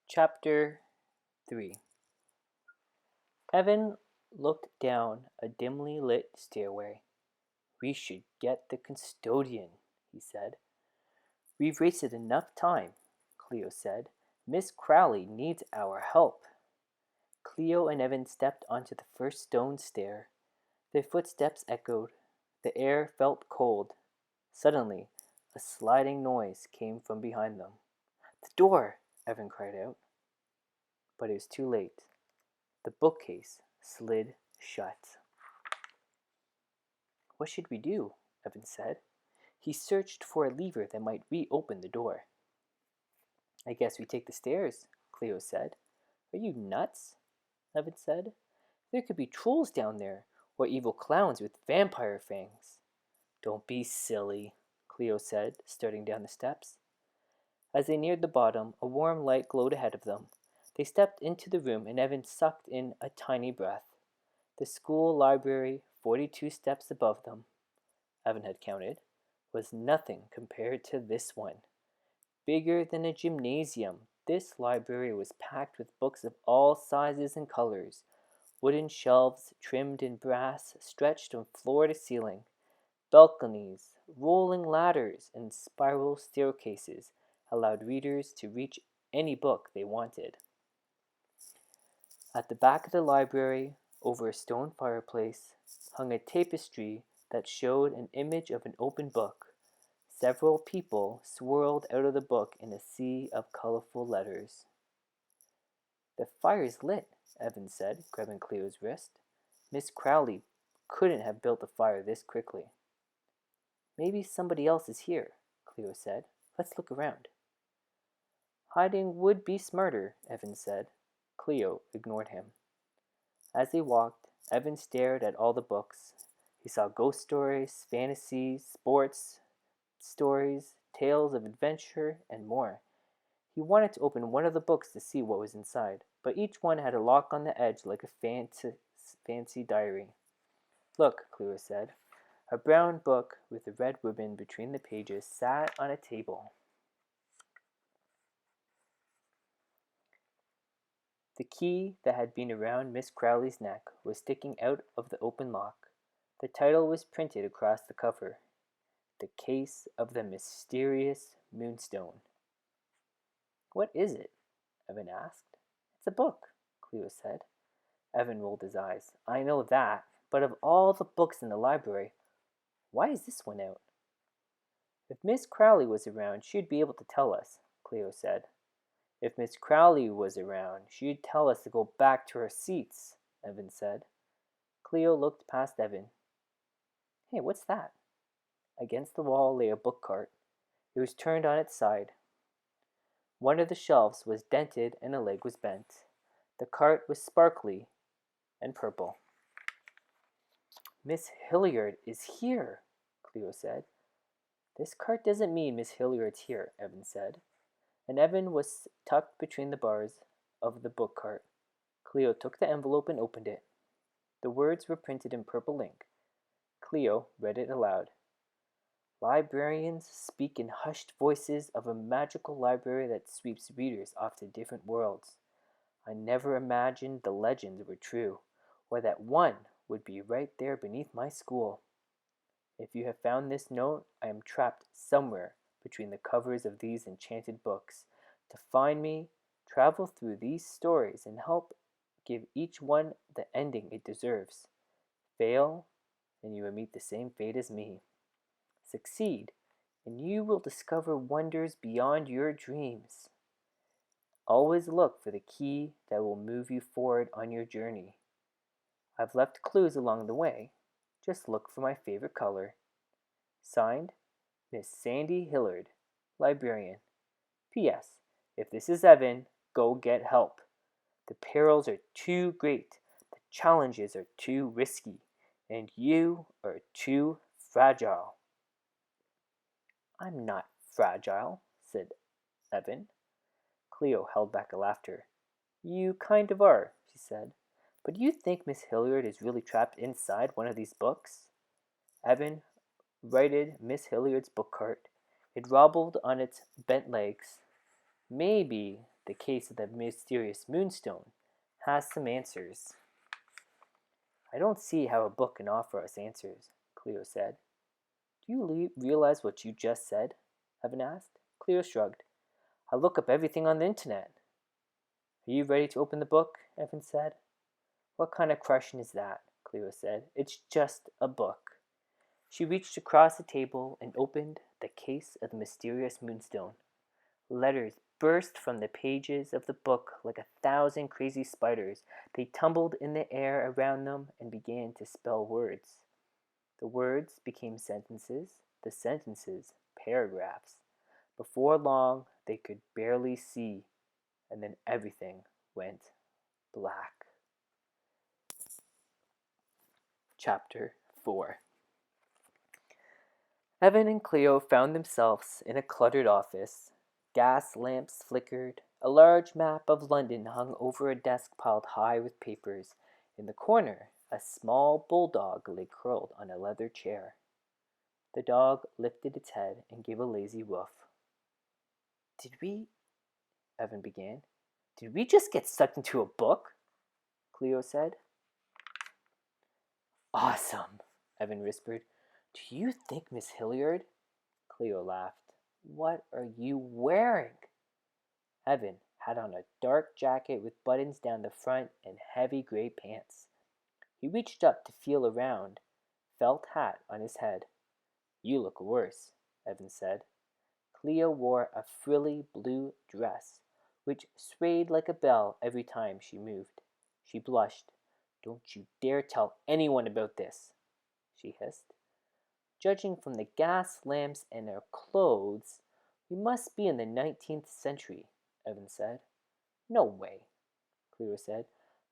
Chapter 3. Evan looked down a dimly lit stairway. "We should get the custodian," he said. "We've wasted enough time," Cleo said. "Miss Crowley needs our help." Cleo and Evan stepped onto the first stone stair. Their footsteps echoed. The air felt cold. Suddenly, a sliding noise came from behind them. "The door!" Evan cried out. But it was too late. The bookcase slid shut. "What should we do?" Evan said. He searched for a lever that might reopen the door. "I guess we take the stairs," Cleo said. "Are you nuts?" Evan said. "There could be trolls down there, or evil clowns with vampire fangs." "Don't be silly," Cleo said, starting down the steps. As they neared the bottom, a warm light glowed ahead of them. They stepped into the room and Evan sucked in a tiny breath. The school library, 42 steps above them, Evan had counted, was nothing compared to this one. Bigger than a gymnasium, this library was packed with books of all sizes and colors. Wooden shelves trimmed in brass stretched from floor to ceiling. Balconies, rolling ladders, and spiral staircases allowed readers to reach any book they wanted. At the back of the library, over a stone fireplace, hung a tapestry that showed an image of an open book. Several people swirled out of the book in a sea of colorful letters. "The fire's lit," Evan said, grabbing Cleo's wrist. "Miss Crowley couldn't have built a fire this quickly." "Maybe somebody else is here," Cleo said. "Let's look around." "Hiding would be smarter," Evan said. Cleo ignored him. As they walked, Evan stared at all the books. He saw ghost stories, fantasies, sports stories, tales of adventure, and more. He wanted to open one of the books to see what was inside, but each one had a lock on the edge like a fancy diary. "Look," Cleo said. A brown book with a red ribbon between the pages sat on a table. The key that had been around Miss Crowley's neck was sticking out of the open lock. The title was printed across the cover: "The Case of the Mysterious Moonstone." "What is it?" Evan asked. "It's a book," Cleo said. Evan rolled his eyes. "I know that, but of all the books in the library, why is this one out?" "If Miss Crowley was around, she'd be able to tell us," Cleo said. "If Miss Crowley was around, she'd tell us to go back to our seats," Evan said. Cleo looked past Evan. "Hey, what's that?" Against the wall lay a book cart. It was turned on its side. One of the shelves was dented and a leg was bent. The cart was sparkly and purple. "Miss Hilliard is here," Cleo said. "This cart doesn't mean Miss Hilliard's here," Evan said. And Evan was tucked between the bars of the book cart. Cleo took the envelope and opened it. The words were printed in purple ink. Cleo read it aloud. "Librarians speak in hushed voices of a magical library that sweeps readers off to different worlds. I never imagined the legends were true, or that one would be right there beneath my school. If you have found this note, I am trapped somewhere between the covers of these enchanted books. To find me, travel through these stories and help give each one the ending it deserves. Fail, and you will meet the same fate as me. Succeed, and you will discover wonders beyond your dreams. Always look for the key that will move you forward on your journey. I've left clues along the way. Just look for my favorite color. Signed, Miss Sandy Hillard, Librarian. P.S. If this is Evan, go get help. The perils are too great, the challenges are too risky, and you are too fragile." "I'm not fragile," said Evan. Cleo held back a laughter. "You kind of are," she said. "But do you think Miss Hilliard is really trapped inside one of these books?" Evan righted Miss Hilliard's book cart. It wobbled on its bent legs. "Maybe the case of the mysterious Moonstone, has some answers. I don't see how a book can offer us answers, Cleo said. Do you realize what you just said? Evan asked. Cleo shrugged. I look up everything on the internet. Are you ready to open the book? Evan said. What kind of question is that? Cleo said. It's just a book. She reached across the table and opened the case of the mysterious Moonstone. Letters burst from the pages of the book like 1,000 crazy spiders. They tumbled in the air around them and began to spell words. The words became sentences, the sentences paragraphs. Before long, they could barely see, and then everything went black. Chapter 4. Evan and Cleo found themselves in a cluttered office. Gas lamps flickered. A large map of London hung over a desk piled high with papers. In the corner, a small bulldog lay curled on a leather chair. The dog lifted its head and gave a lazy woof. Did we? Evan began. Did we just get sucked into a book? Cleo said. Awesome, Evan whispered. Do you think Miss Hilliard? Cleo laughed. What are you wearing? Evan had on a dark jacket with buttons down the front and heavy gray pants. He reached up to feel around. Felt hat on his head. You look worse, Evan said. Cleo wore a frilly blue dress, which swayed like a bell every time she moved. She blushed. Don't you dare tell anyone about this, she hissed. Judging from the gas lamps and her clothes, we must be in the 19th century, Evan said. No way, Cleo said.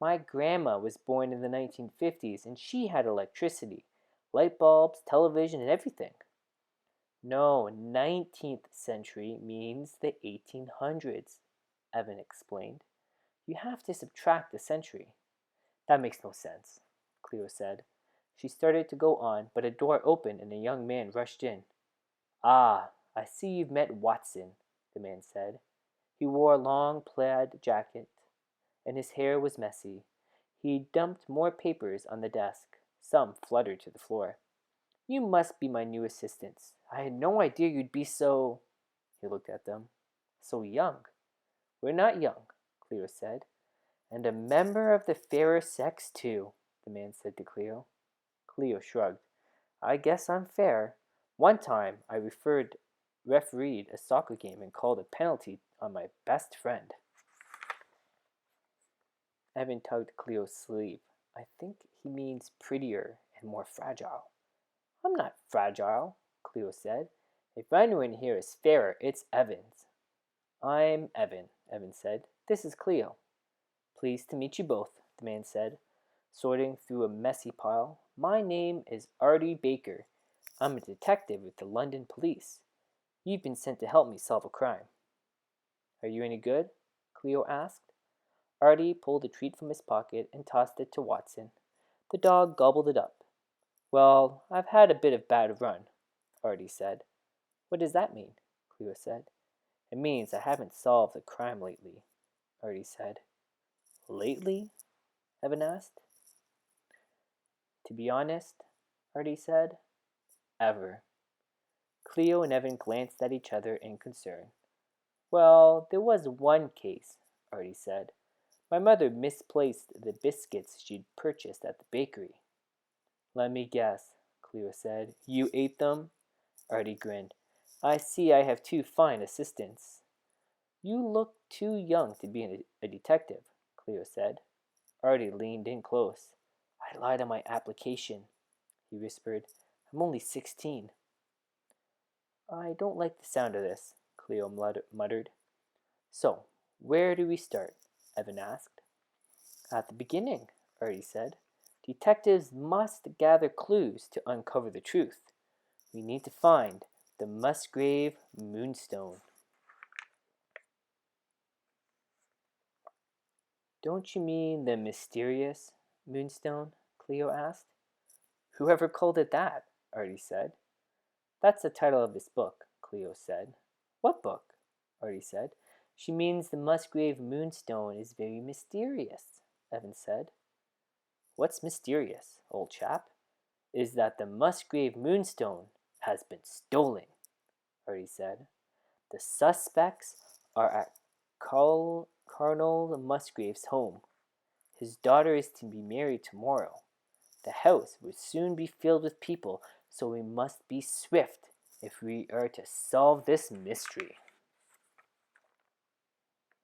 My grandma was born in the 1950s and she had electricity, light bulbs, television, and everything. No, 19th century means the 1800s, Evan explained. You have to subtract a century. That makes no sense, Cleo said. She started to go on, but a door opened and a young man rushed in. Ah, I see you've met Watson, the man said. He wore a long plaid jacket, and his hair was messy. He dumped more papers on the desk. Some fluttered to the floor. You must be my new assistants. I had no idea you'd be so... He looked at them. So young. We're not young, Cleo said. And a member of the fairer sex, too, the man said to Cleo. Cleo shrugged. I guess I'm fair. One time I refereed a soccer game and called a penalty on my best friend. Evan tugged Cleo's sleeve. I think he means prettier and more fragile. I'm not fragile, Cleo said. If anyone here is fairer, it's Evan's. I'm Evan, Evan said. This is Cleo. Pleased to meet you both, the man said, sorting through a messy pile. My name is Artie Baker. I'm a detective with the London police. You've been sent to help me solve a crime. Are you any good? Cleo asked. Artie pulled a treat from his pocket and tossed it to Watson. The dog gobbled it up. Well, I've had a bit of bad run, Artie said. What does that mean? Cleo said. It means I haven't solved a crime lately, Artie said. Lately? Evan asked. To be honest, Artie said, ever. Cleo and Evan glanced at each other in concern. Well, there was one case, Artie said. My mother misplaced the biscuits she'd purchased at the bakery. Let me guess, Cleo said. You ate them? Artie grinned. I see I have two fine assistants. You look too young to be a detective, Cleo said. Artie leaned in close. I lied on my application, he whispered. I'm only 16. I don't like the sound of this, Cleo muttered. So, where do we start? Evan asked. At the beginning, Artie said. Detectives must gather clues to uncover the truth. We need to find the Musgrave Moonstone. Don't you mean the mysterious Moonstone? Cleo asked. Whoever called it that? Artie said. That's the title of this book, Cleo said. What book? Artie said. She means the Musgrave Moonstone is very mysterious, Evan said. What's mysterious, old chap, is that the Musgrave Moonstone has been stolen, Artie said. The suspects are at Colonel Musgrave's home. His daughter is to be married tomorrow. The house will soon be filled with people, so we must be swift if we are to solve this mystery.